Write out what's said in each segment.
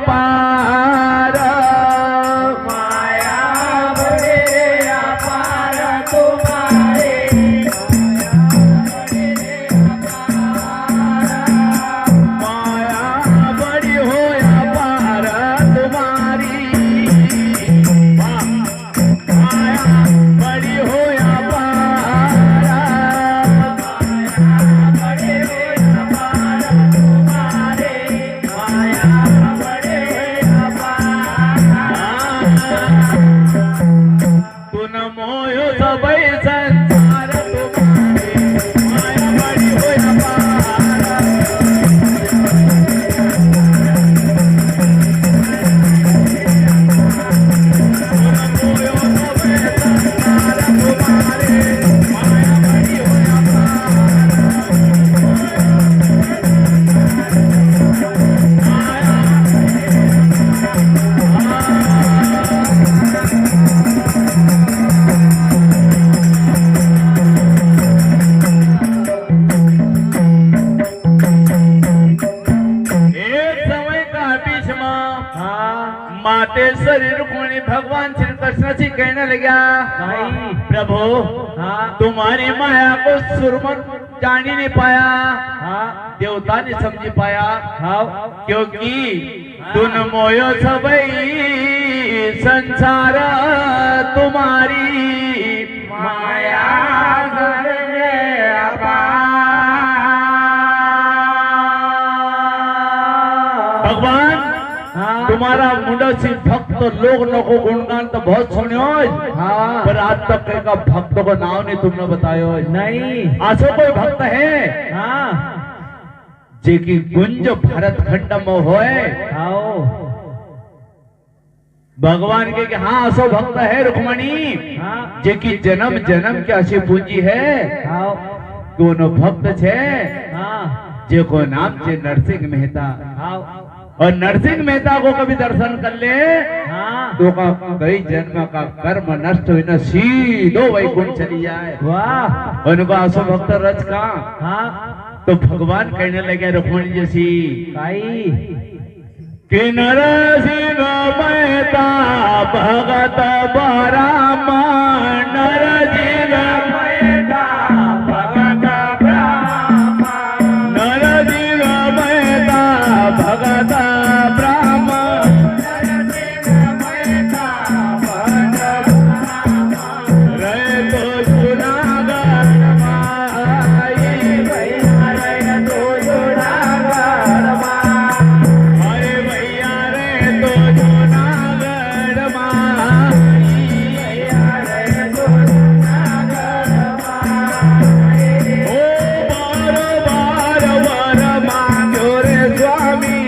अपार माया बड़े अपार तुम्हारे माया बड़ी हो अपार तुम्हारी माया बड़ी हो अपार बड़े अपार तुम्हारे माया बड़े तू न मोयो सबई संसार तुम्हारे माया बड़ी हो अपार माते शरीर कोणी भगवान श्री कृष्ण जी कहने लगा नहीं प्रभु हाँ तुम्हारी माया को सुरमन जान ही नहीं पाया हाँ देवता ने समझ पाया हाँ क्योंकि तुम मोयो सबई संसार तुम्हारी माया बड़े अपार भगवान हाँ तुम्हारा मुंडसी भक्त लोग नको गुणगान तो बहुत सुने हो हाँ पर आज तक कई का भक्त को नाम नहीं तुमने बतायो नहीं आसो कोई भक्त है हाँ जे की गुंज भरत खंड में होए आओ भगवान के हाँ असो भक्त है रुक्मणी हाँ जे की जन्म जन्म की अशी पूंजी है आओ कोनो भक्त छे हाँ जे को नाम छे नरसिंह मेहता आओ और नरसिंह मेहता को कभी दर्शन कर ले हाँ तो का कई जन्म का कर्म नष्ट हुई न सीधो वैकुंठ चली जाए वाह उनको असो भक्त रच का हाँ तो भगवान कहने लगे रुक्मणी जैसी काई कि नरसिंह मेहता भगत बरामा नरसिंह मेहता भगत ब्रह्मा नरसिंह मेहता भगत ब्राह्मण मेहता भगत रे तो जुनागढ़ माई भैया रे तो जुनागढ़ अरे भैया रे तो जुनागढ़ माई भैया रे तो जुनागढ़ ओ बार बार वर मांगो रे स्वामी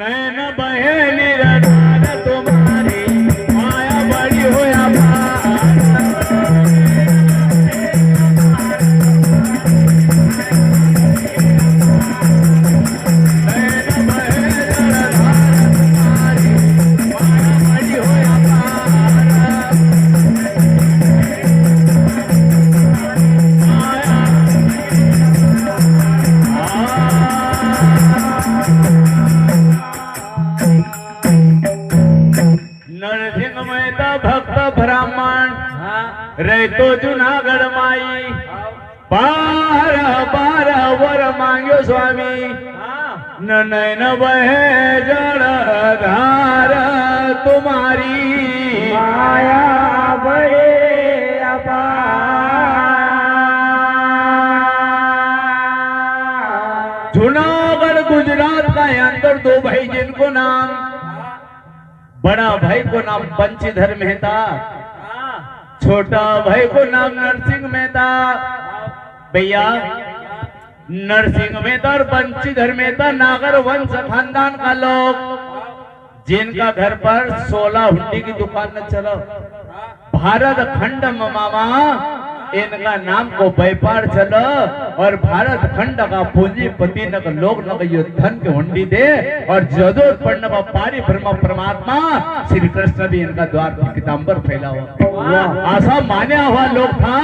नैन बहेली रटान तुम्हारी माया बड़ी होया नैन बहेली रटान तुम्हारी माया बड़ी होया नरसिंह मेहता भक्त ब्राह्मण रहतो जूनागढ़ माई बार बार वर मांग्यो स्वामी न नैन बहे जल धार तुम्हारी माया बड़े अपार जूनागढ़ गुजरात का अंदर दो भाई जिनको नाम बड़ा भाई को नाम बंशीधर मेहता छोटा भाई को नाम नरसिंह मेहता भैया नरसिंह मेहता और बंशीधर मेहता नागर वंश खानदान का लोग जिनका घर पर 16 हुंडी की दुकान न चलो भारत खंड में मामा इनका नाम को व्यापार चलो और भारत खंड का पूंजीपति नक लोग नक यो धन के हुंडी दे और जदोर पढ़ने का पारी ब्रह्म परमात्मा श्री कृष्ण भी इनका द्वार पीताम्बर फैला हुआ। ऐसा माने हुआ लोग था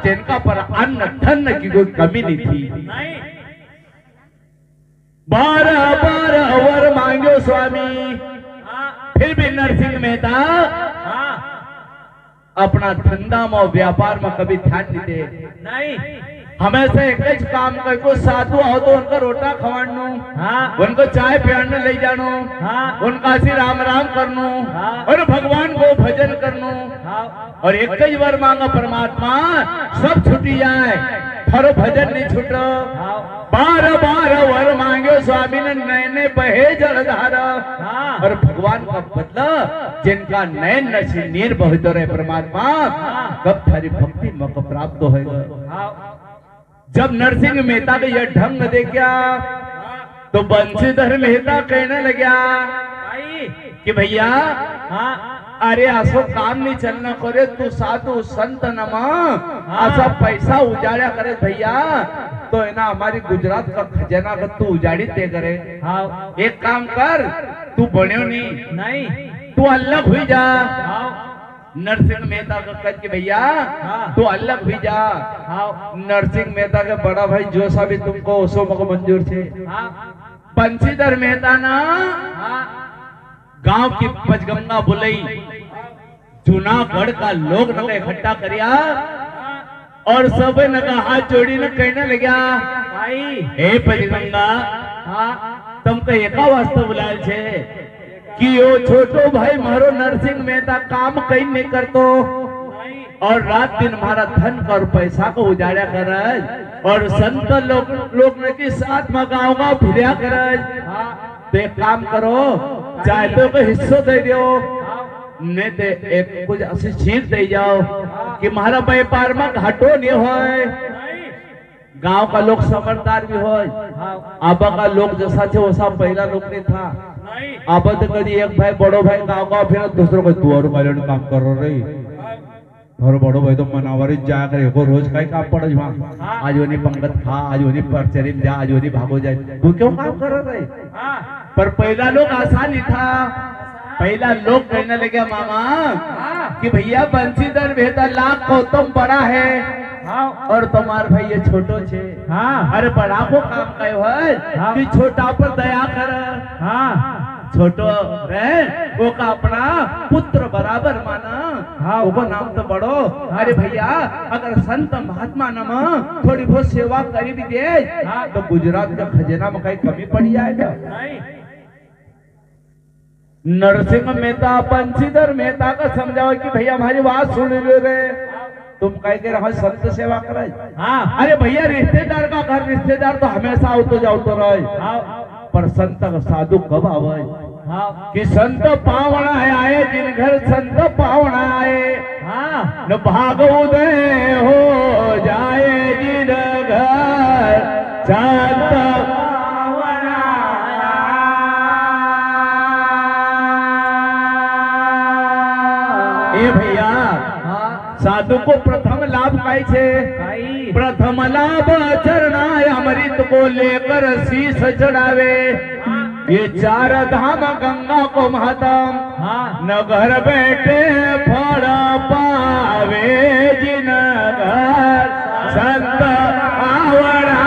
जिनका पर अन्न धन की कोई कमी नहीं थी। 12 वर मांगो स्वामी, फिर भी नरसिंह मेहता अपना धंधा में व्यापार में कभी ध्यान नहीं दे। हमेशा एक ही काम कर को साधु आओ तो उनका रोटा खवाड़नो, उनको चाय पियाने ले जानो, उनका सी राम राम करनो और भगवान को भजन करनो। और एक ही बार मांगा परमात्मा सब छुटी जाए, थारो भजन नहीं छूटो। 12 वर मांगे स्वामी ने नैने बहे जलधारा। और भगवान का बदला जिनका नैन नशे नीर बहते रहे परमात्मा कब थारी भक्ति मौका प्राप्त होगा। जब नरसिंह मेहता का यह ढंग देखा तो बंशीधर मेहता कहने लगा कि भैया अरे असो काम नहीं चलना करे, तू साधु संत नमा ऐसा पैसा उजाड़ा करे भैया तो है ना हमारी गुजरात का खजाना का तू उजाड़ी दे करे। एक काम कर, तू बन्यो नहीं, तू अलग हुई जा। नरसिंह मेहता का कह के भैया तू अलग हुई जा। नरसिंह मेहता के बड़ा भाई जो सा भी तुमको उसो मको मंजूर थे। बंशीधर मेहता ना गांव की पचगंगा बुलई जूनागढ़ का लोग न इकट्ठा करिया और सब न हाथ जोड़ी न कहने लगा हे पचगंगा तुमको एका वास्ते बुलाए छे कि ओ छोटो भाई मारो नरसिंह मेहता काम कहीं नहीं करतो और रात दिन हमारा धन का और पैसा को उजाड़ा कर और संत लोग ने के साथ में गाँव गाँव फिरिया कर। तो एक काम करो, चाहे तो को हिस्सों दे दो नहीं तो एक कुछ ऐसी छींक दे जाओ कि हमारा व्यापार में घाटो नहीं होए, गांव का लोग समझदार भी होए। आबा का लोग जैसा थे वैसा पहला लोग नहीं था। अब तो कभी एक भाई बड़ो भाई गाँव गाँव फिर दूसरों को तू और काम कर रही और बड़ो भाई तो मनावरी जा कर एको रोज का काम पड़े वहाँ आज उन्हीं पंगत खा, आज उन्हीं परचरी जा, आज उन्हीं भागो जाए, तू क्यों काम कर रहे। पर पहला लोग आसान ही था। पहला लोग कहने लगे मामा कि भैया बंशीधर मेहता लाख गौतम बड़ा है और तुम्हार भाई ये छोटो छे। अरे बड़ा को काम कयो है कि छोटा पर दया कर। छोटो है वो का अपना पुत्र बराबर माना, वो नाम तो बड़ो। अरे भैया अगर संत महात्मा नमा थोड़ी बहुत सेवा करी भी दे तो गुजरात का खजाना में कहीं कमी पड़ जाएगा। नरसिंह मेहता बंशीधर मेहता का समझाओ कि भैया हमारी बात सुन लो रे, तुम कह के रहो संत सेवा करे। अरे भैया रिश्तेदार का घर, रिश्तेदार तो हमेशा आओ जाओ तो रहे पर संत साधु कब आवे कि संत पावना है आए जिन घर संत पावना आए न भाग उदय हो जाए जिन घर संत पावना। ए भैया साधु को प्रथम लाभ काई छे, प्रथम लाभ चरणाय अमृत को लेकर शीश चढ़ावे। ये 4 धाम गंगा को महतम न घर बैठे फल पावे जिन घर संत पावना।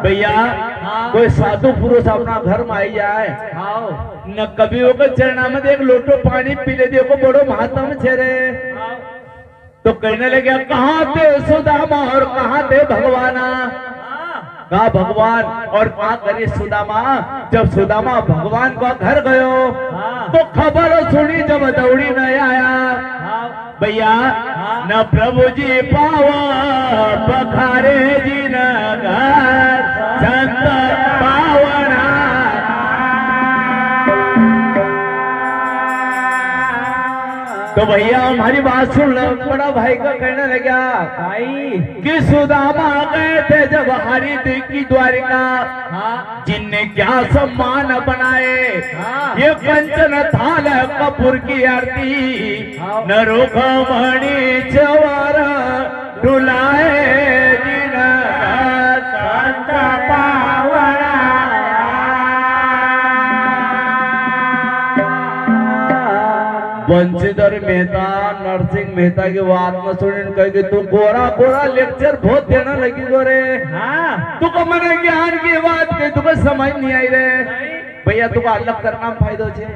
भैया कोई साधु पुरुष अपना घर में आई जाए न कभी वो चरणा में एक लोटो पानी पी ले देखो बड़ो महात्म छे रे तो कहने लगे कहाँ थे सुदामा और कहाँ थे भगवाना। कहा भगवान और कहाँ करे सुदामा। जब सुदामा भगवान का घर गयो तो खबर सुनी जब दौड़ी न आया भैया न प्रभु जी पावा पखारे जी न घर संत पावना। तो भैया हमारी बात सुन लो। बड़ा भाई का कहने लगा भाई कि सुदामा गए थे जब हरि की द्वारिका, हाँ जिनने क्या सम्मान बनाए, हाँ। ये कंचन थाल कपूर की आरती, हाँ। नरुख मणि चवर डुलाए जिन संत पावना बंशीधर मेहता नरसिंह मेहता की बात में सुन कह कि तू गोरा गोरा लेक्चर बहुत देना लगी गोरे। हाँ तुको मैंने ज्ञान की बात कही, तुको समझ नहीं आई रे भैया, तुको अलग करना में फायदो छे।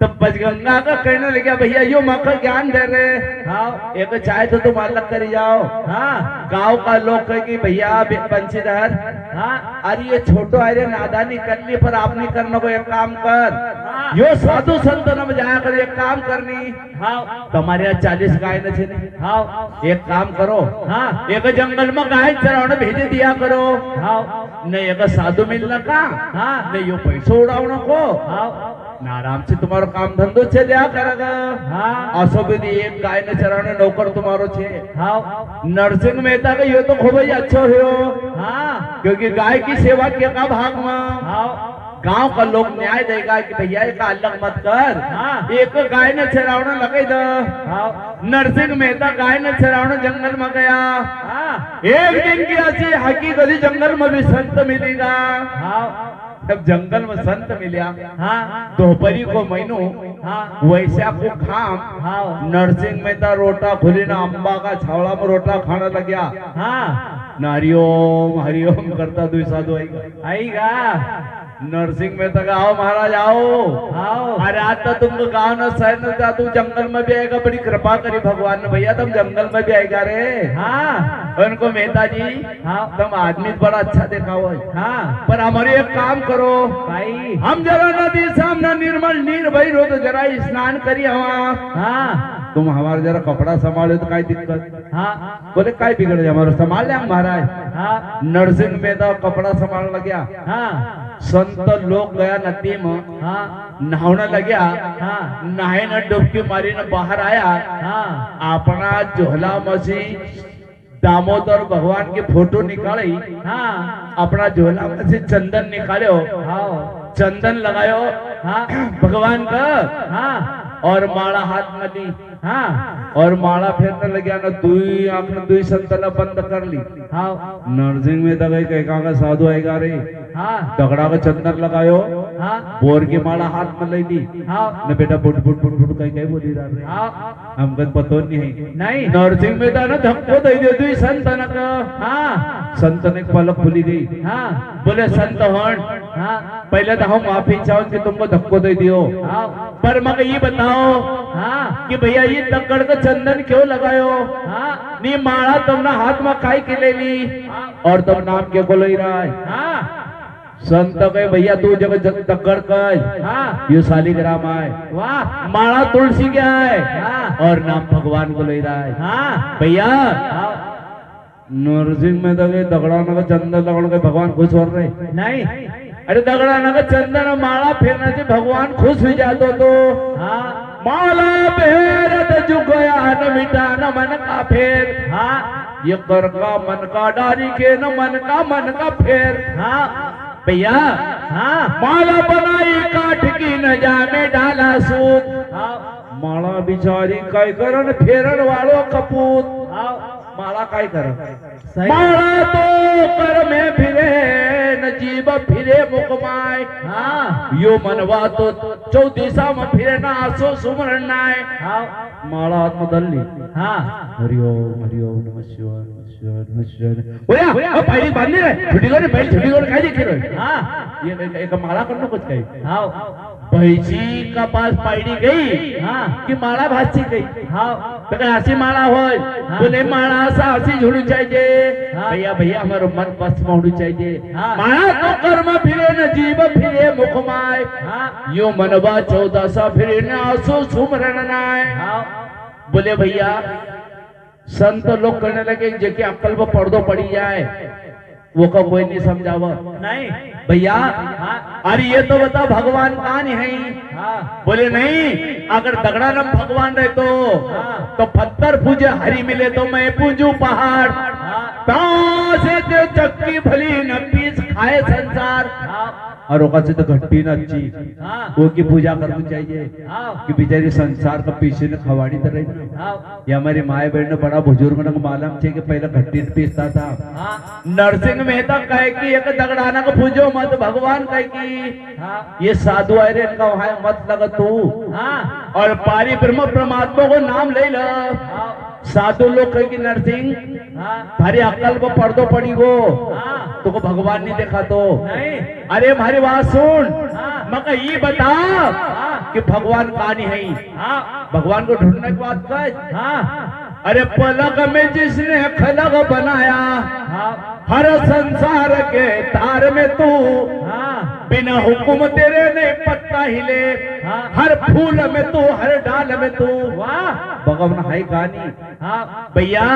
तो पंचगंगा का कहने लगे भैया यो मकर ज्ञान दे रहे, हाँ एक चाहे तो तुम अलग करी जाओ। हाँ गांव का लोग कहे कि भैया बंशीधर, हाँ अरे ये छोटो अरे नादानी कर ली, पर आप नहीं करना को एक काम कर, हाँ। यो साधु संत न जाया कर, एक काम करनी, हाँ तुम्हारे यहाँ 40 गाय न छे ने? हाँ एक काम करो, हाँ एक जंगल में गाय चरावने भेज दिया करो, हाँ नहीं एक साधु मिलना का, हाँ। नहीं यो पैसो उड़ावना को, हाँ ना आराम से तुम्हारो काम धंधो छे दिया करेगा। हाँ असो विधि एक गाय ने चरावने नौकर तुम्हारो छे। हाँ नरसिंह मेहता का यो तो खूब ही अच्छा हो, हाँ क्योंकि गाय की सेवा के का भाग में हाँ गांव का लोग न्याय देगा कि भैया एक अलग मत कर, हाँ। एक गाय ने चरावना लगे दो। हाँ नरसिंह मेहता गाय ने चरावना जंगल में गया, हाँ एक दिन की ऐसी हकीकत जंगल में भी संत मिलेगा। हाँ जब जंगल में संत मिला, हाँ दोपहरी को महीनों हाँ वैसा को खाम, हाँ नरसिंह मेहता रोटा खुली ना अंबा का छावड़ा में रोटा खाने लग गया, हाँ ना हरिओम हरिओम करता दुई साधु आएगा नरसिंह मेहता का आओ महाराज आओ, आओ अरे आज तो तुमको गाँव न शहर न जा, तू जंगल में भी आएगा, बड़ी कृपा करी भगवान ने भैया, तुम जंगल में भी आएगा रे। हाँ उनको मेहता जी हाँ तुम आदमी बड़ा अच्छा देखा हो, हाँ पर हमारे एक काम करो, भाई हम जरा नदी सामने निर्मल नीर भई रो तो जरा स्नान करिए वहाँ, हाँ तुम हमारा जरा कपड़ा संभालो तो काय दिक्कत, हाँ बोले काय बिगड़ जाए हमारा संभाल ले महाराज। हाँ नरसिंह मेहता कपड़ा संभालने लग गया, हाँ संत लोग गया नदी में हाँ नहाने लग गया, हाँ नहाए न डुबकी मारी न बाहर आया, हाँ अपना झोला मसी दामोदर भगवान की फोटो निकाली, हाँ अपना झोला में से चंदन निकालो, हाँ चंदन लगायो हाँ भगवान का, हाँ और माला हाथ में ली, हाँ और माला फेरने लग गया ना, दुई आंख ने दुई संतना बंद कर ली। हाँ नरसिंह में दगाई कहा का साधु आएगा रे, हाँ तगड़ा का चंदन लगायो, हाँ बोर की माला हाथ में ले ली, हाँ न बेटा बुट बुट बुट बुट कहीं बोली रहा रे, हाँ हमको पतो नहीं है। नहीं नरसिंह में ना धक्को दे दियो दुई संतना का, हाँ संत ने पलक खुली गई, हाँ बोले संत हण हाँ पहले तो हम माफी चाहो कि तुमको धक्को दे दियो, हाँ पर मगर ये बताओ हाँ कि भैया ये तकड़ का चंदन क्यों लगायो, हाँ नी माला तुमने हाथ में काई के ले ली, और तुम नाम के को ले रहा है। हाँ संत कहे भैया तू जगह तकड़ कर, हाँ ये शालिग्राम है, वाह माला तुलसी क्या है, हाँ और नाम भगवान को ले रहा है। हाँ भैया हाँ नरसिंह में तो दगड़ा का चंदन लगड़ के भगवान खुश हो रहे, नहीं अरे दगड़ा का चंदन और माला फेरने से भगवान खुश हो जाते तो, हाँ माला फेरत जुगया न मिटा न मन का फेर, हाँ ये कर का मन का डारी के न मन का फेर। हाँ भैया हाँ माला बनाई काठ की न जामे डाला सूत, हाँ माला बिचारी काय करन फेरन वालो कपूत, हाँ माला काय कर, सही माला तो कर में फिरे न जीव फिरे मुकमाय, हाँ यो मनवा तो चौदिशा में फिरे ना आसो सुमरण नाय। हाँ माला हाथ में धर ली, हाँ हरिओम हरिओम नमः शिवाय नमः शिवाय नमः शिवाय। ओया ओ पहली बांध रे छुट्टी कर पहली छुट्टी कर काय देख रहे, हाँ ये एक माला करना कुछ कहीं, हाँ भैजी का पास पाइडी गई, हाँ कि माला भासी गई, हाँ तो ऐसी माला हो, बोले माला सा ऐसी झुड़ी चाहिए, हाँ। भैया भैया हमारे मन बस में होनी चाहिए, हाँ। माला तो कर्म फिरे न जीव फिरे मुखमाय, हाँ यो मनवा 14 फिरे न आसो सुमरण नाय। हाँ बोले भैया संत लोग कहने लगे जेके अक्ल पर पर्दो पड़ी जाए, वो का कोई नहीं समझावा नहीं भैया। हाँ अरे ये तो बता भगवान कहाँ नहीं है? हाँ बोले नहीं, अगर दगड़ानम भगवान रहे हाँ। तो पत्थर पूजे हरी मिले तो मैं पूजू पहाड़। हाँ कहाँ से ते चक्की भली न पीस खाए संसार। हाँ और ओका से तो घट्टी न अच्छी हाँ वो की पूजा करनी चाहिए हाँ कि बेचारी संसार का पीछे न खवाड़ी तरह। हाँ ये हमारी माए बहन ने बड़ा बुजुर्ग ने मालूम छे कि पहले घट्टी पीसता था। हाँ नरसिंह मेहता कहे कि एक दगड़ाना को पूजो मत, भगवान कहे कि हाँ ये साधु आए रे इनका वहां मत लगा तू। हाँ और पारी ब्रह्म परमात्मा को नाम ले ला। हाँ साधु लोग कहे कि नरसिंह हाँ थारी अक्कल को पर्दो पड़ी गो, हाँ तुमको भगवान नहीं देखा तो। नहीं अरे हमारी बात सुन, हाँ मगर ये बता हाँ कि भगवान कहाँ नहीं है? हाँ भगवान को ढूंढने की बात कर। हाँ अरे पलक में जिसने खलक बनाया, हाँ हर संसार के तार में तू, हाँ बिना हुक्म तेरे नहीं पत्ता हिले, हाँ हर फूल में तू हर डाल में तू। वाह भगवान है कहानी हाँ भैया।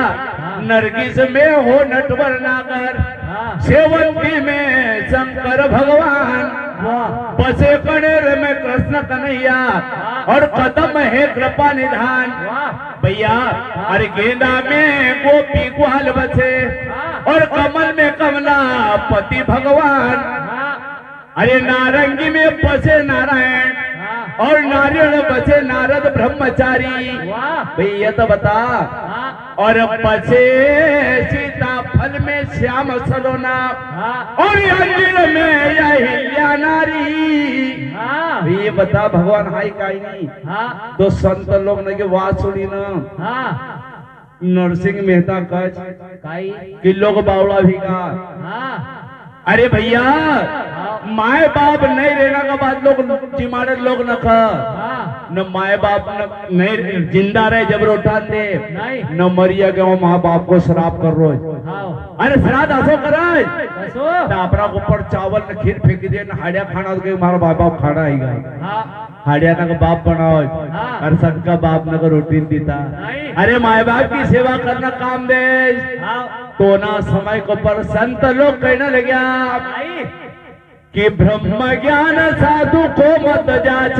नरगिस में हो नटवर नागर, हाँ सेवंती में शंकर भगवान, वाह बसे कनेर में कृष्ण कन्हैया, और कदम है कृपा निधान। वाह भैया अरे गेंदा में गोपी ग्वाल बसे, और कमल में कमला पति भगवान। हाँ अरे नारंगी में बसे नारायण, हाँ और नारियल बसे नारद ब्रह्मचारी। वाह भैया तो बता। हाँ और बसे सीता फल में श्याम सलोना, हाँ और अंजीर में यह हिल्या नारी। हाँ ये बता भगवान हाई काई नहीं। हाँ तो संत लोग ने के बात सुनी ना, हाँ नरसिंह मेहता कच काई कि लोग बावड़ा भी का। हाँ अरे भैया माए बाप नहीं रहना का बात लोग चिमाड़े लोग न खा हाँ न माए बाप न नहीं जिंदा रहे जब रोटा दे नहीं न मरिया के वो माँ बाप को शराब कर रोज। हाँ अरे श्राद्ध असो कराए बसो अपना ऊपर चावल न खीर फेंक दिए न हाड़िया खाना तो हमारा बाप बाप खाना आएगा। हाँ हाड़िया न का बाप बनाओ हाँ। और सबका बाप न को रोटी देता। नहीं। अरे माए बाप की सेवा करना काम दे हाँ तो ना समय को पर संत लोग कहने लगे काई कि ब्रह्म ज्ञान साधु को मत जाच,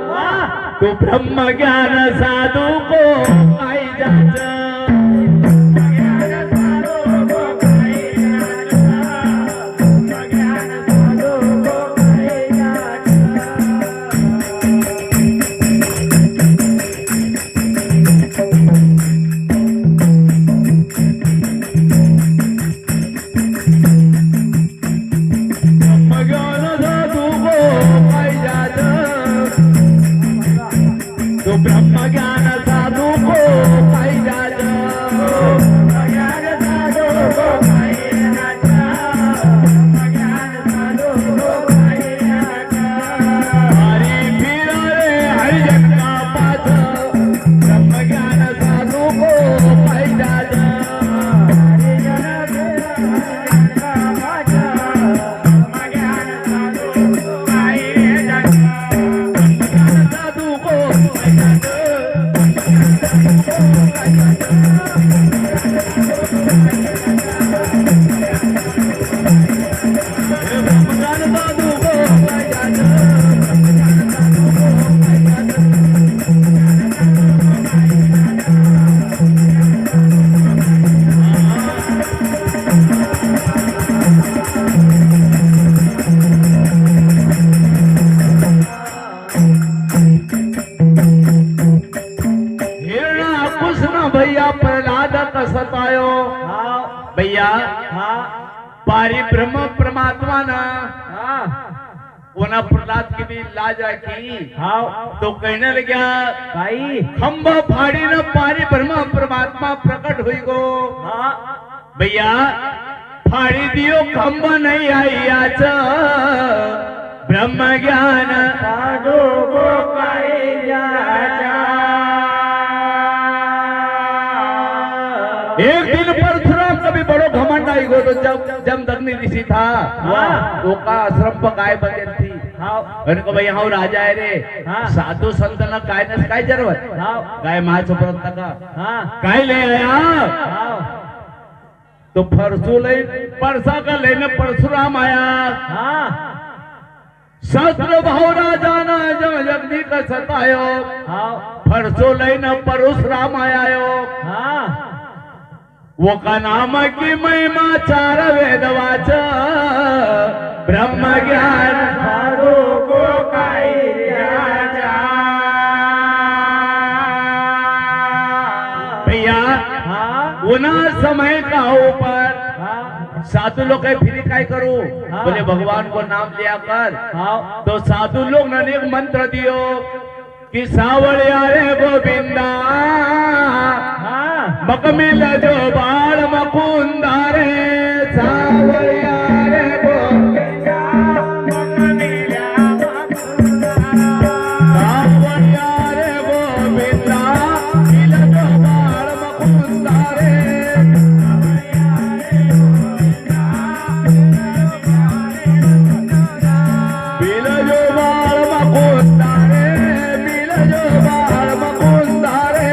वाह तू ब्रह्म ज्ञान साधु को आई जाच। ब्रह्म ज्ञान साधु को पाई जाच। हरि फिर रे हरिजन का पाछ, ब्रह्म ज्ञान साधु को पाई जाच। साधु को भैया प्रहलाद का सतायो। हाँ भैया हाँ पारी ब्रह्म परमात्मा ना हाँ उन्हें प्रहलाद की भी लाज रखी। हाँ तो कहने लगा काई खम्बा फाड़ी न पारी ब्रह्म परमात्मा प्रकट हुई गो। हाँ भैया फाड़ी दियो खम्बा नहीं आई आच, ब्रह्म ज्ञान साधु को काई जाचा। एक दिन परशुराम कभी बड़ो घमंड आई गो तो जब जमदग्नि ऋषि था हाँ। वो का आश्रम पर गाय बंधे थी। हाँ उनको भाई हाँ राजा है रे हाँ। साधु संत न काय न काय जरूरत हाँ गाय महाचुप्रंत का हाँ काय ले आया हाँ तो फरसू ले परसा का लेने परशुराम आया। हाँ शस्त्र भाव राजा न जग जगदी का सतायो। हाँ परसो लेने परशुराम आयो। हाँ वो का नाम की महिमा चार वेद वाच ब्रह्म ज्ञान साधु को राजा। भैया हाँ उना समय का ऊपर हाँ साधु लोग कहे फिर काय करो। हाँ। बोले भगवान को नाम लिया कर। हाँ तो साधु लोग ने एक मंत्र दियो कि सावलिया रे गोविंदा हाँ मकमिल जो बाल मकुंदा रे सावलिया रे गोविंदा सावलिया रे गोविंदा मिल जो बाल मकुंदा रे मिल जो बाल मकुंदा रे मिल जो बाल मकुंदा रे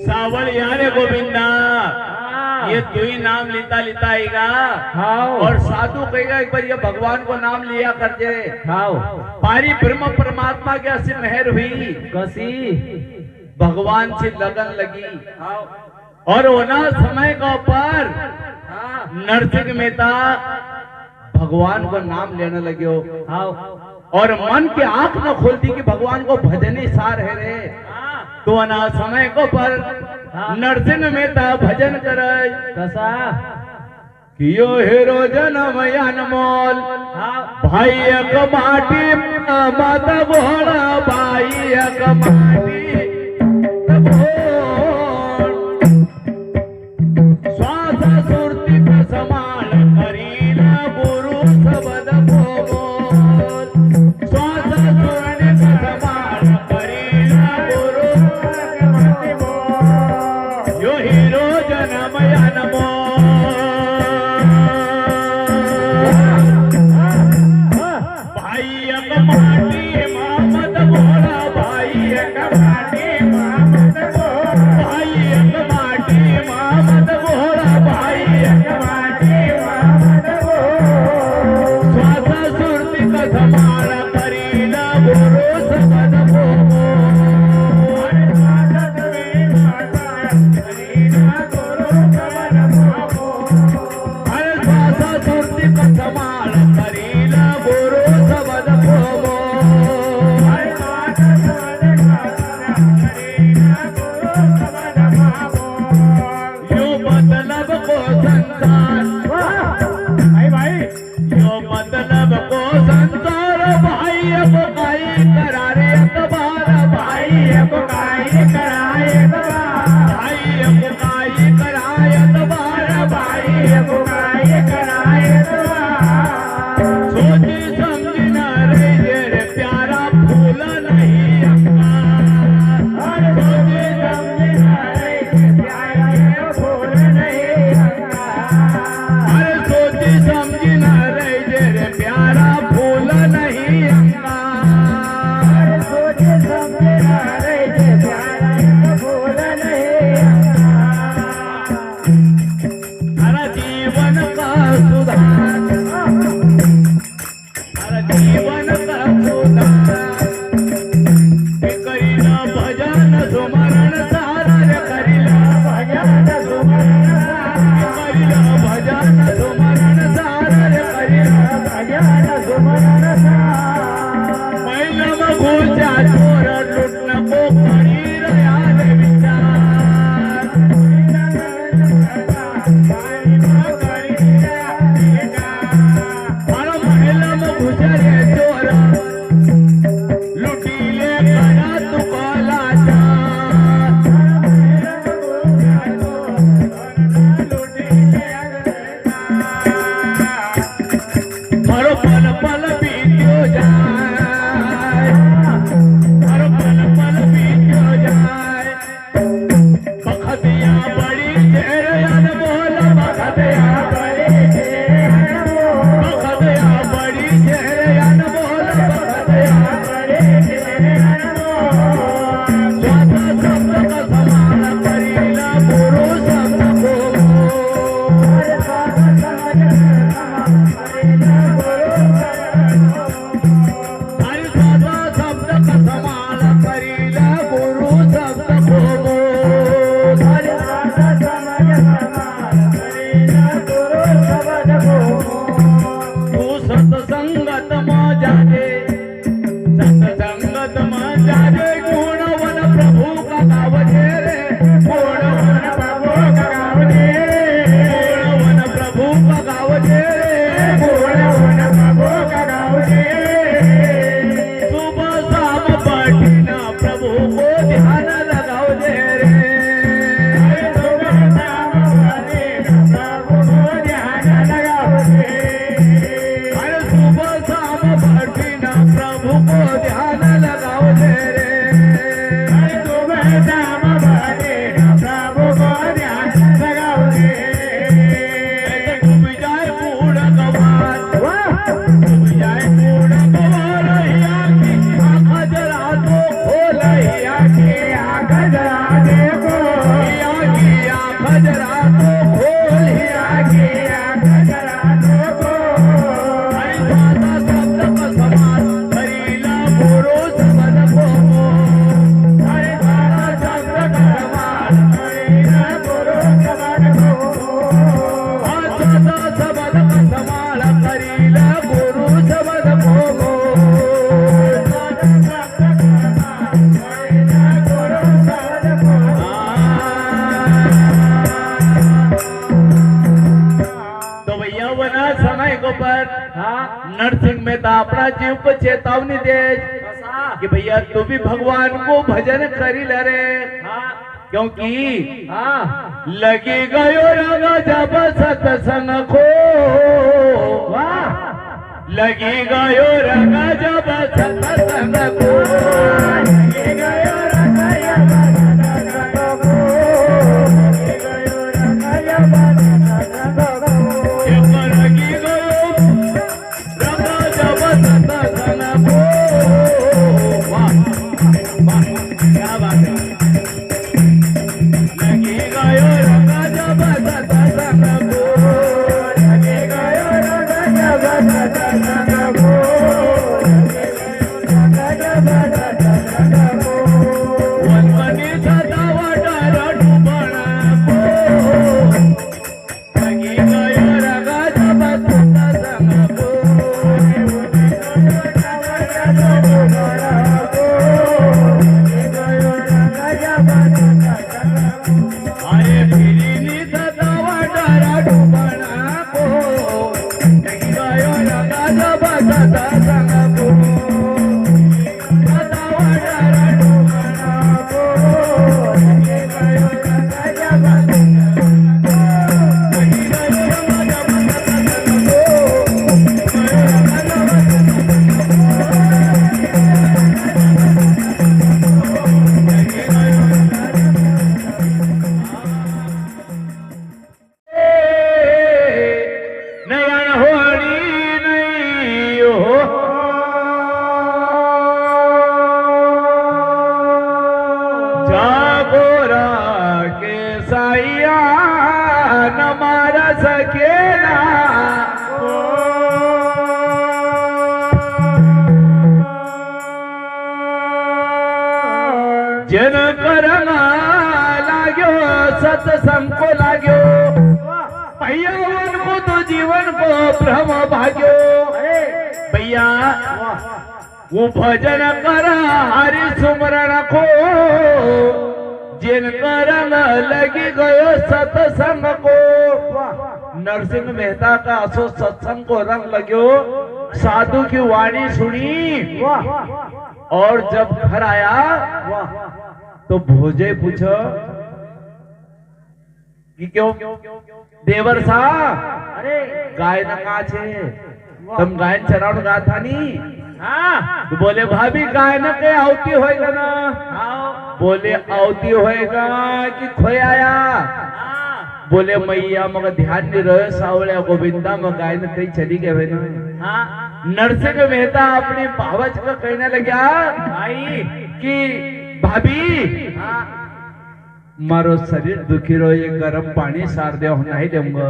सावलिया रे गोविंदा ये तू ही नाम लेता लेता आएगा। हाँ और साधु कहेगा एक बार ये भगवान को नाम लिया कर दे। हाँ पारी ब्रह्म परमात्मा की ऐसी मेहर हुई कसी भगवान से लगन लगी। और ओना समय का ऊपर नरसिंह मेहता भगवान को नाम लेने लगे। हाँ और मन की आंख न खोलती कि भगवान को भजनी सार है रे। तो अना समय को पर नरसिंह मेहता भजन करे कसा कियो हेरो जनम अनमोल भाई एक माटी मत घोड़ा भाई एक माटी श्वास सुरती का समाल करीला गुरु शब्द बोल श्वास सुरती का समाल करीला गुरु यो हीरो जनम अनमोल भाई एक माटी मामद घोड़ा भाई एक माटी मामद घोड़ा भाई एक माटी मामद घोड़ा भाई एक माटी मामद घोड़ा श्वास सुरती का समाल करीला गुरु शब्द बोल हर श्वासा सुरती का समाल करीला गुरु शब्द बोलो। यो मतलब को संसार यो मतलब को संसार भाई अब काई करारे अखबार भाई अब काई कराए अखबार भाई अब काई कराए अखबार गजरा तो खोल हीरा किया गजरा तो खोल दादा शब्द का समान करीला गुरु सबद को हरे दादा शब्द का समान करीला गुरु सबद को दादा शब्द का समान करीला गुरु सबद को समय को पर नरसिंह मेहता अपना जीव को चेतावनी दे कि भैया तू भी भगवान को भजन करी ले रे क्योंकि लगी गयो रंग जब सत्संग को लगी गयो रंग जब सत्संग को लगी गयो रंग जब सत्संग को लगी गयो रंग जब सत्संग को लगी गयो रंग जब सत्संग को वाह वाह क्या बात है लगी गयो रंग जब सत्संग को लगी गयो रंग जब सत्संग को लगी गयो रंग जब सत्संग को वनवनी सदावतार डुबण को लगी गयो रंग जब सत्संग को अरे फिरिनी सदावतार डुबण को लगी गयो रंग जब सत्संग को सदावतार डुबण को लगी गयो रंग जब सत्संग को लगी गयो रंग जब सत्संग को नयन होनी नहीं हो जागोरा के साइया न मारा सकेला जन करना लाग्यो सत्संग को लाग्यो भैया उनको तो जीवन को भ्रम भाग्यो भैया वो भजन कर हरि सुमरण को जिन रंग लगी गयो सत्संग को नरसिंह मेहता का असो सत्संग को रंग लग्यो साधु की वाणी सुनी और जब घर आया तो भोजे पूछो कि क्यों देवर सा अरे गाय न का छे तुम गाय चरावण गा था नी तो बोले भाभी गाय न के आवती होएगा ना बोले आवती होएगा कि खोए आया बोले मैया मग ध्यान नहीं रहे सावळ्या गोविंदा मग गाय न कहीं चली गए ना नरसिंह मेहता अपनी भावच का कहने लगा भाई कि भाभी मारो शरीर दुखी रो ये गरम पानी सार दे नहीं दूंगा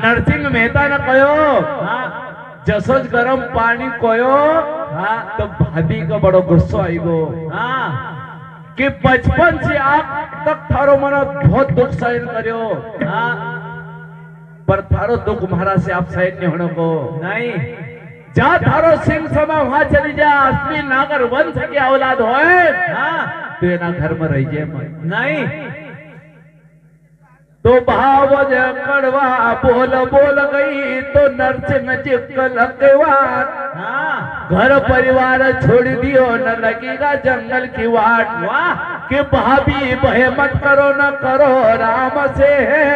नरसिंह मेहता ने कहो जसोज गरम पानी कोयो तो भाभी का बड़ो गुस्सा आई गो कि बचपन से आप तक थारो मनो बहुत दुख सहन करो पर थारो दुख महाराज से आप सहन नहीं होने को नहीं जा थारो सिंह समय वहां चली जा असली नागर वंश की औलाद होए तो ये ना घर में रह जाए नहीं तो भावज कड़वा बोल बोल गई तो नरसिंह चिपकल हकवार घर परिवार छोड़ दियो न लगेगा जंगल की वाट कि भाभी भय मत करो न करो राम से है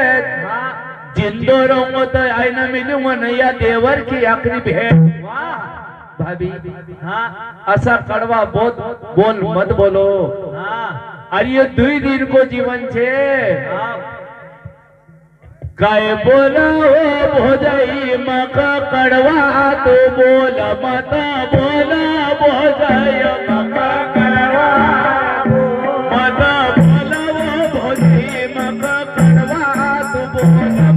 जिंदो रहूंगा तो आई न मिलूंगा नैया देवर की आखिरी भेंट भाभी ऐसा कड़वा बोल मत बोलो अरे ये 2 दिन को जीवन छे काय बोला हो भोजाई मका कड़वा तो बोला मता बोला भोजाई मका कड़वा मता बोला वो भोजाई मका कड़वा कोई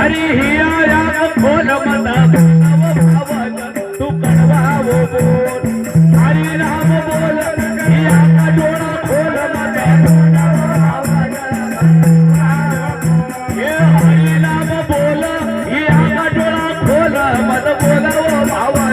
हरी ही आया खोल मत तू कड़वाओ बोल हरी राम बोल हिया का जोड़ा खोल मत ये हरी राम बोल हिया का जोड़ा खोल मत बोला वो भावा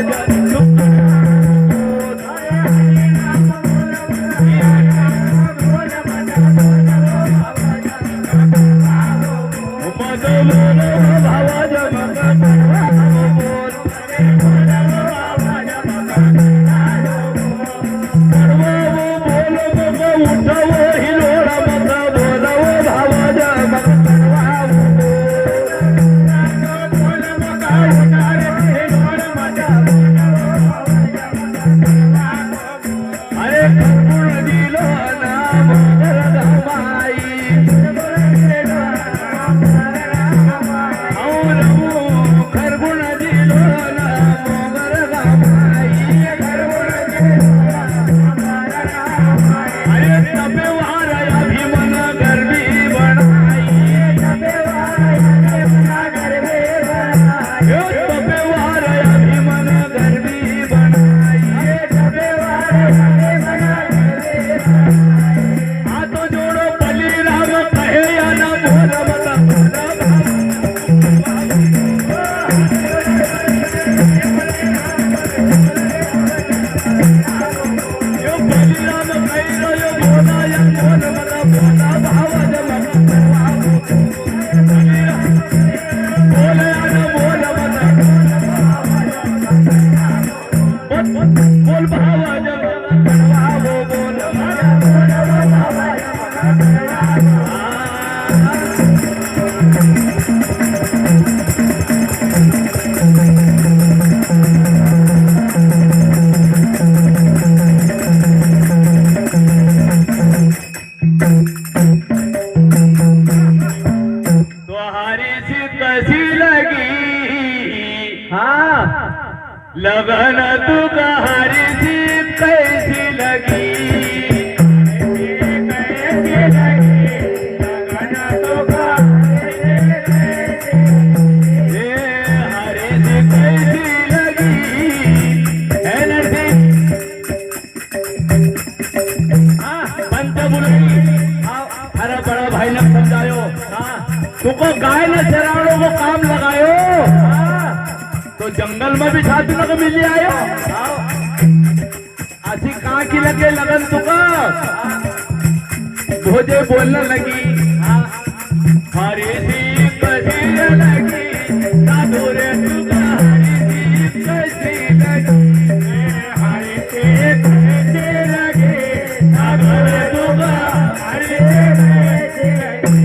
लगन तू कहारी सी कैसी लगी लगन तू हरी सी कैसी लगी है नरसिंह पंच बुलई अरे बड़ा भाई ने समझायो तुमको गाय ने चरावड़ों को काम लगायो तो जंगल में भी साथ में मिल आयो ऐसी कहाँ की लगे लगन तुका भोजे बोलने लगी हरी सी कैसी लगी साधुरे तुका हरी सी कैसी लगी हरी सी कैसी लगी साधुरे तुका हरी सी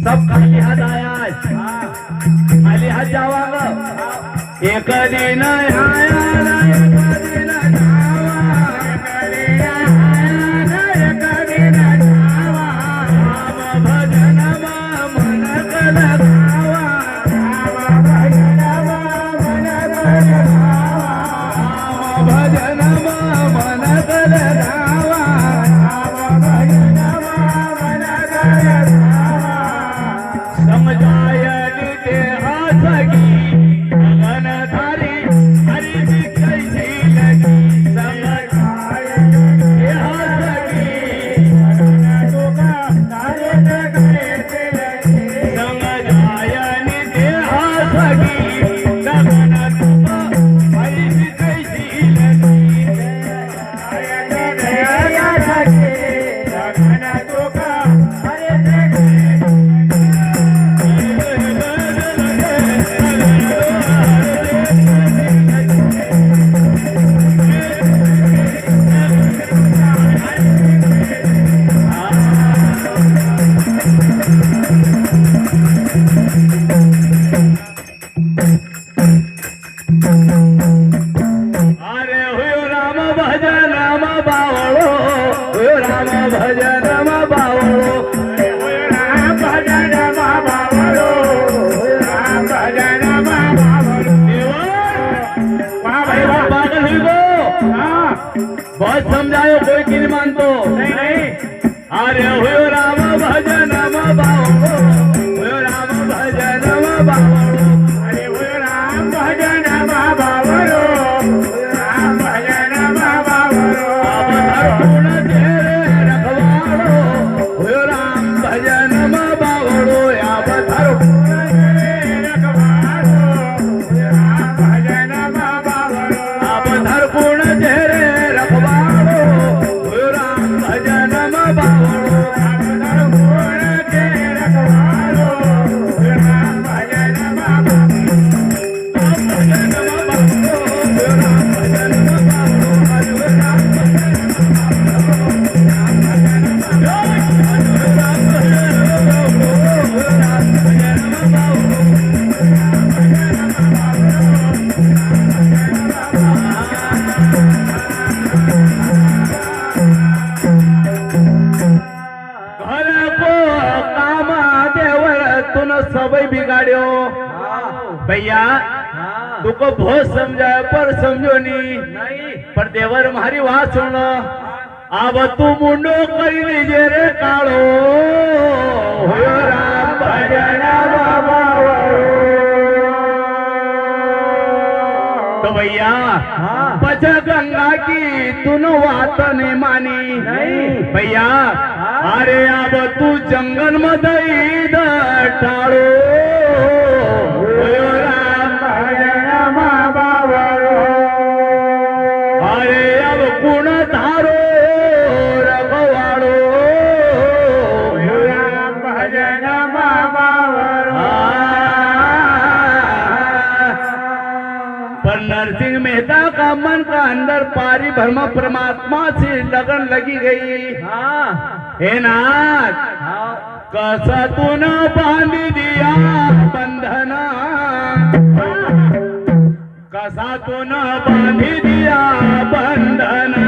सब खाली हाथ आया, खाली हाथ जावा ग एक दिन आयाला एक दिन जावा राम भजन मन कल गावा भजन मन कल गावा समजायली देहा सगी गगन धारी हरी जी कैसी लगी समजायली देहा सगी समजायली देहा सगी गगन हरी जी कैसी लगी अरे हुयो राम भजन राम बावळो हुयो राम भजन राम बावळो पागल हुई गो बहुत समझायो कोई की नहीं मानतो अरे हुयो राम भजन राम बावळो हुयो राम भजन राम बावळो गुण तेरे रखवाड़ो हुयो राम भजन राम बावळो अब धर अब धर गुण तेरे रखवाड़ो हुयो राम भजन राम बावळो घर को कामा देवर तुन सबई बिगाड़ो भैया तुको बहुत समझाया पर समझो नहीं पर देवर मारी बात सुन अब तू मुंडो करी लीजे रे काळो हुयो राम भजन तो भैया बच गंगा की तून वात नहीं मानी भैया अरे अब तू जंगल मध्ये टाळो हुयो राम अरे अब कुण धारो रघवाड़ो हुयो राम पर नरसिंह मेहता का मन का अंदर पारी भ्रम परमात्मा से लगन लगी गई हे नाथ कसा तून बांधी दिया बंधना कसा तून बांधी दिया बंधना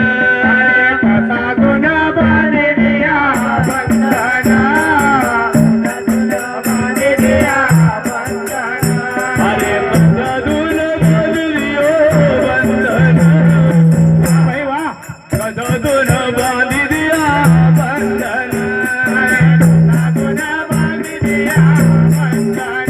कसा तून बांधी दिया बंधना बांधी दिया अरे कसा तून बांधी दियो बंधना कसा तून बांधी दिया बंधना कसा तून बांधी दिया बंधना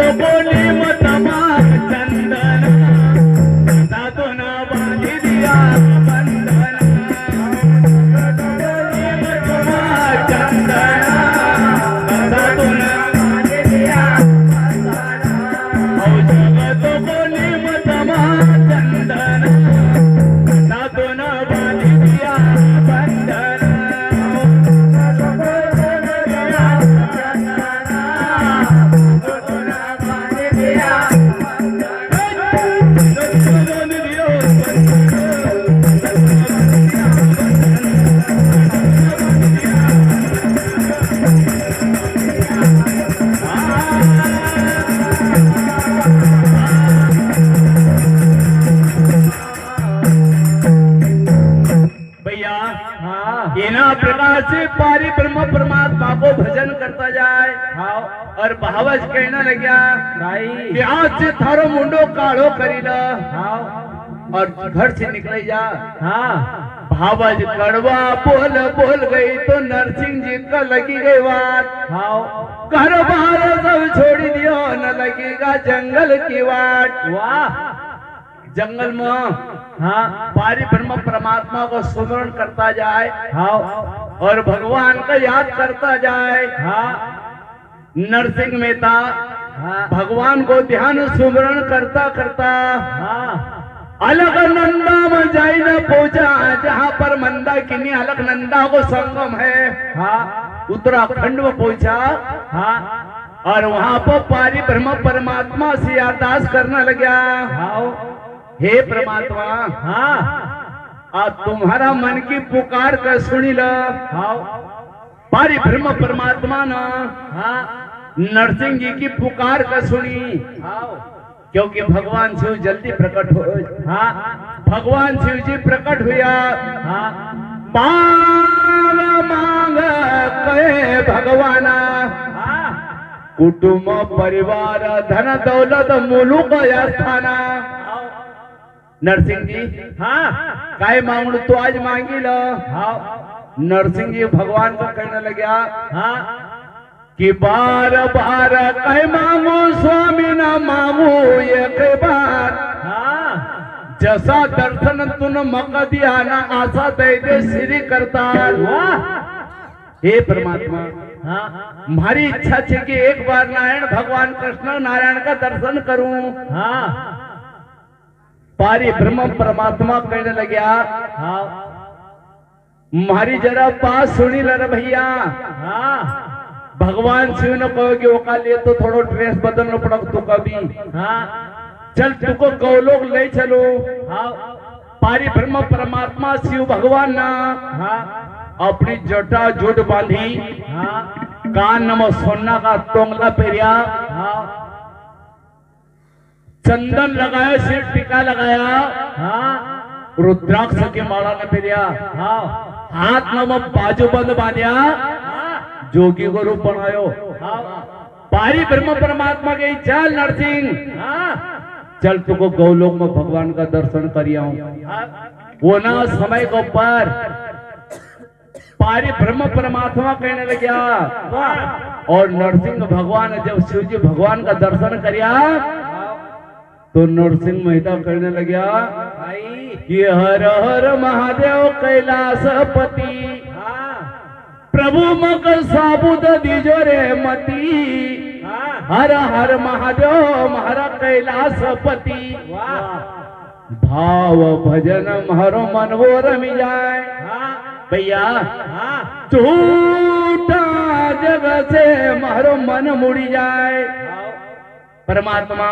तो कोणी मतमा चंदन साधून बांधी दिया बंधन चंदन साधून बांधी दिया जगत कोणी मतमा चंदन साधून बांधी दिया बंधन भैया हाँ इना प्रकार से पारी ब्रह्म परमात्मा को भजन करता जाए हाँ और भावज कहना लग्या भाई कि आज से थारो मुंडो काढ़ो करी ला हाँ और घर से निकल जा हाँ भावज कड़वा बोल बोल गई तो नरसिंह जी का लगी गई बात हाँ घर बाहर सब छोड़ी दियो न लगेगा जंगल की वाट वाह जंगल में हाँ पारी ब्रह्म परमात्मा को सुमरण करता जाए हाँ और भगवान का याद करता जाए हाँ नरसिंह मेहता हाँ भगवान को ध्यान सुमरण करता करता हाँ अलकनंदा में जाई न पहुंचा जहाँ पर मंदाकिनी अलकनंदा को संगम है हाँ उत्तराखंड में पहुंचा हाँ और वहाँ पर पारी ब्रह्म परमात्मा से अरदास करने लगा हाँ हे परमात्मा हाँ आज तुम्हारा मन की पुकार कर सुनी ला हाँ पारी ब्रह्म परमात्मा ने हाँ नरसिंह जी की पुकार कर सुनी हाँ क्योंकि भगवान शिव जल्दी प्रकट हो हाँ भगवान शिव जी प्रकट हुआ हाँ मांग मांग कहे भगवाना हाँ कुटुंब परिवार धन दौलत मुलुक या स्थाना नरसिंह जी हाँ काय मांगू तो आज मांगी लो हाँ नरसिंह जी भगवान को कहने लगा हाँ कि बार बार कह मांगू स्वामी ना मांगू एक बार हाँ जैसा दर्शन तुन मक दिया ना आशा दे दे श्री करताल वाह हे परमात्मा हाँ हमारी इच्छा है कि एक बार नारायण भगवान कृष्ण नारायण का दर्शन करूं हाँ पारी ब्रह्म परमात्मा कहने लगा हाँ हमारी जरा बात सुनी लर भैया हाँ भगवान शिव ने कहो कि ओका लिए तो थोड़ो ड्रेस बदलना पड़ा तू कभी हाँ चल तुको गौलोक ले चलो हाँ पारी ब्रह्म परमात्मा शिव भगवान ना हाँ अपनी जटा जुट बांधी हाँ कान में सोना का तोंगला पेरिया हाँ चंदन लगाया सिर टीका लगाया हाँ रुद्राक्ष की माला ने पेरिया हाँ हाथ में बाजू बंद बांधिया जोगी को रूप बनायो हाँ पारी ब्रह्म परमात्मा के चल नरसिंह हाँ चल तुको गौलोक में भगवान का दर्शन करिया वो ना समय को पर पारी ब्रह्म परमात्मा कहने लगा और नरसिंह भगवान जब शिव जी भगवान का दर्शन करिया तो नरसिंह मेहता कहने लगा कि हर हर महादेव कैलाशपति प्रभु मक साबुद दीजो रे मती हर हर महादेव महारा कैलाशपति भाव भजन हरो मन वो रमी जाए भैया झूठा जगह से मारो मन मुड़ी जाए परमात्मा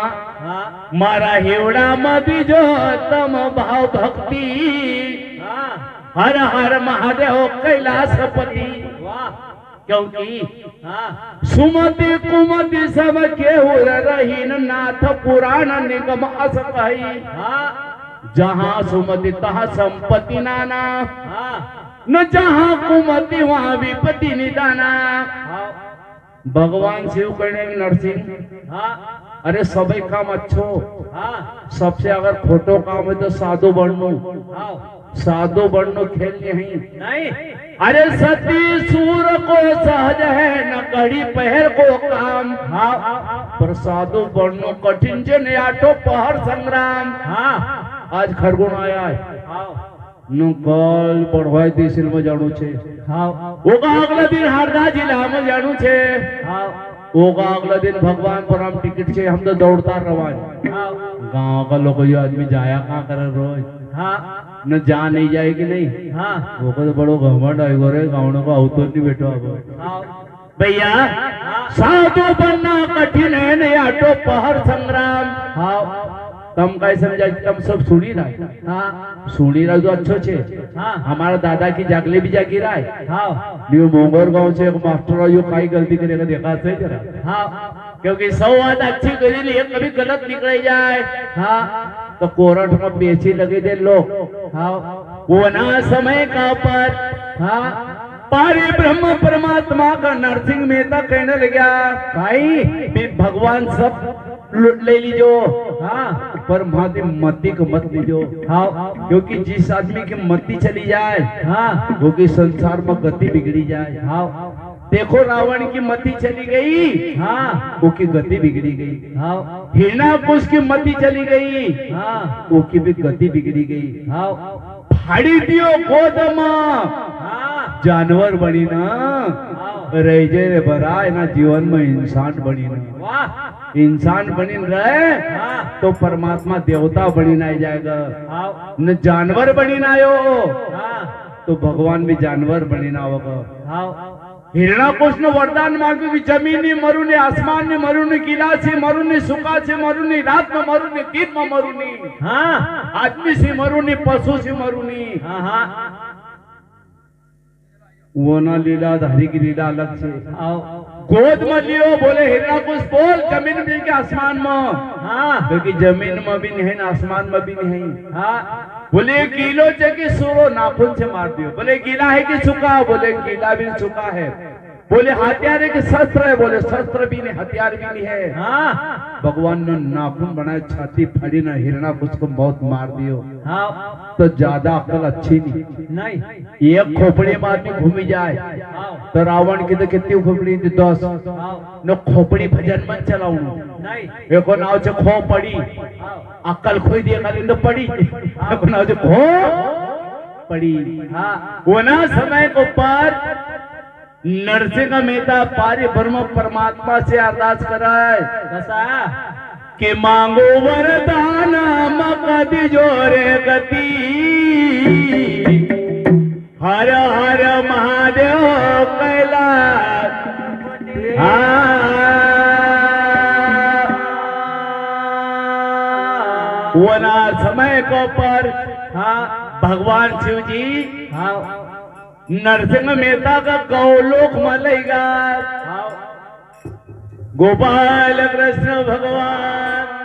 मारा हेवड़ा मबी जो तम भाव भक्ति हर हर महादेव कैलाशपति क्योंकि सुमति कुमति सब के रहीन नाथ पुराण निगम अस कही जहाँ सुमति तहाँ संपत्ति नाना न जहाँ कुमति वहाँ विपत्ति निदाना भगवान शिव कहने नरसिंह अरे सभी काम अच्छो सबसे अगर खोटो काम है तो साधु बनू साधो बढ़नो खेल नहीं। नहीं अरे सती सूर को सहज है न कड़ी पहर को काम। हाँ पर साधो बढ़नो कठिन जन आठो पहर संग्राम। हाँ आज खरगोन आया है हाँ नु कल पढ़वाय देसिल में जाणू छे। हाँ ओका अगला दिन हरदा जिला में जाणू छे। हाँ ओका अगला दिन भगवान पर हम टिकट छे हम तो दौड़ता रवान। हाँ गांव का लोग ये आदमी जाया कहाँ करे रोज हाँ न जा नहीं जाएगी नहीं। हाँ वो तो बड़ो घमंड है गोरे गाँव को अवतर नहीं बैठो अब हाँ भैया। साधु बनना कठिन है न आटो पहर संग्राम। हाँ तम काय समझा तम सब सुनी रहा हाँ सुनी रहा तो अच्छो छे। हाँ हमारा दादा की जागले भी जागी रहा है। हाँ न्यू मोंगोर गांव से एक मास्टर यो काई गलती करेगा देखा से जरा। हाँ क्योंकि 100 बात अच्छी करी लिए कभी गलत निकल जाए हाँ तो कोरट में बेची लगे दे लोग। हाँ वो ना समय का पर हाँ पारे ब्रह्म परमात्मा का नरसिंह मेहता कहने लगा भाई भी भगवान सब ले लीजो। हाँ पर माते मती को मत लीजो। हाँ क्योंकि जिस आदमी की मती चली जाए हाँ क्योंकि संसार में गति बिगड़ी जाए। हाँ देखो रावण की मति चली गई हाँ उसकी गति बिगड़ी गई। हाँ हिरणाकुश की मति चली गई हाँ उसकी भी गति बिगड़ी गई। हाँ फाड़ी दियो गोदमा हाँ जानवर बनी ना रह जे बरा ना जीवन में इंसान बनी ना। वाह इंसान बनी रहे हाँ तो परमात्मा देवता बनी ना जाएगा। हाँ न जानवर बनी ना आयो हाँ तो भगवान भी जानवर बनी ना होगा। हाँ हिरणाकुश ने वरदान मांगू कि जमीनी मरू ने आसमान में मरू ने किला से मरू ने सुखा से मरू ने रात में मरू ने दिन में मरू ने हाँ आदमी से मरू ने पशु से मरू ने। हाँ हाँ वो ना लीला धारी की लीला अलग से। आओ गोद में लियो बोले हिरणाकुश बोल जमीन में के आसमान में। हाँ क्योंकि जमीन में भी नहीं ना आसमान में भी नहीं। हाँ बोले गीलो चे कि सूरो नाखून से मार दियो। बोले गीला है कि सूखा। बोले गीला भी सूखा है। बोले हथियार है कि शस्त्र है। बोले शस्त्र भी नहीं हथियार भी नहीं है। हाँ भगवान ने नाखून बनाए छाती फाड़ी ना हिरणाकुश को बहुत मार दियो। हाँ तो ज्यादा अकल अच्छी नहीं। नहीं एक खोपड़ी में आदमी घूमी जाए आओ तो रावण की तो कितनी खोपड़ी थी 10 आओ न खोपड़ी भजन मत चलाऊ नहीं एको नाव से खो पड़ी आओ अक्कल खोई दिया खाली तो पड़ी एको नाव से खो पड़ी। हाँ वो ना समय को पार नरसिंह मेहता पारे ब्रह्म परमात्मा से अरदास कराए कैसा कि मांगो वरदान मगध जोरे गति हर हर महादेव कैलाश। वो ना समय को पर हाँ भगवान शिव जी हाँ नरसिंह मेहता का गौलोक मलेगा। हाँ गोपाल कृष्ण भगवान